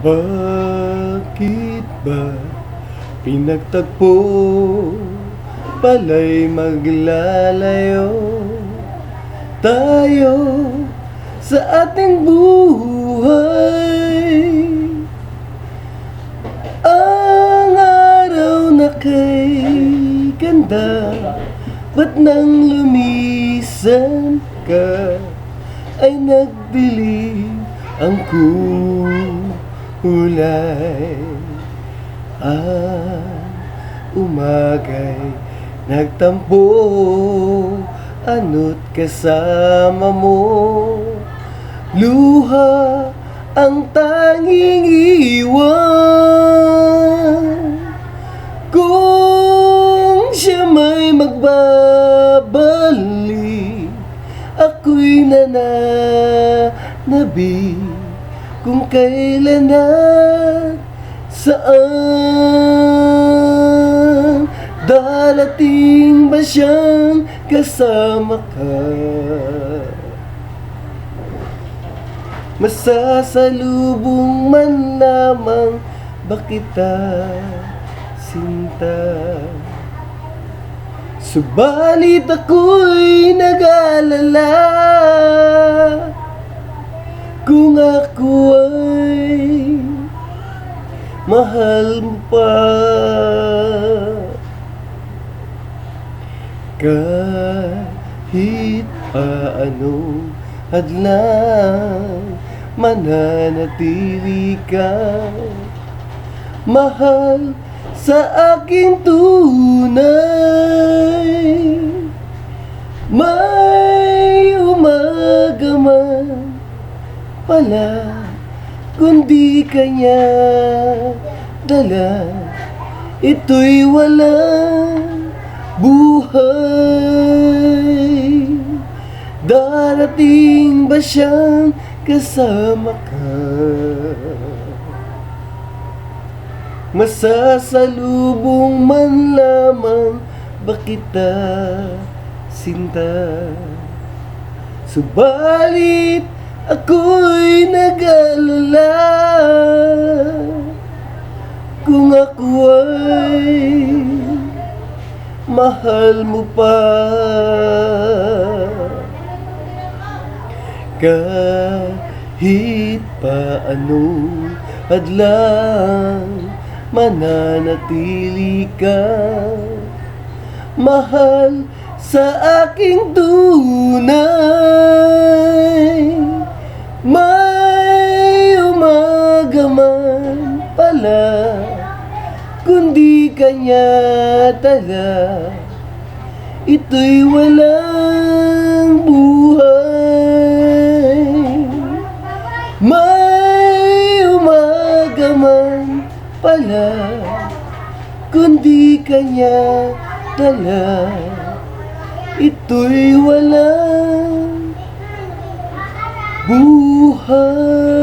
Bakit ba pinagtagpo pala'y maglalayo tayo sa ating buhay? Ang araw na kay ganda, ba't nang lumisan ka ay nagdilim ang kulay? Ang umagay nagtampo, ano't kasama mo, luha ang tanging iwan. Kung siya may magbabalik, ako'y nananabi kung kailan at saan. Darating ba siyang kasama ka? Masasalubong man lamang ba kita, sinta? Subalit ako'y nag-aalala kung ako ay mahal mo pa. Kahit paanong hadlang, mananatili ka mahal sa aking tunay. May umaga man pala, kundi kanya dala, ito'y walang buhay. Darating ba siyang kasama ka? Masasalubong man lamang ba kita, sinta? Subalit ako'y nag-alala kung ako ay mahal mo pa. Kahit paanong hadlang, mananatili ka mahal sa aking tunay. May umaga man pala, kundi kanya tala, ito'y walang buhay. May umaga man pala, kundi kanya tala, ito'y walang buhay.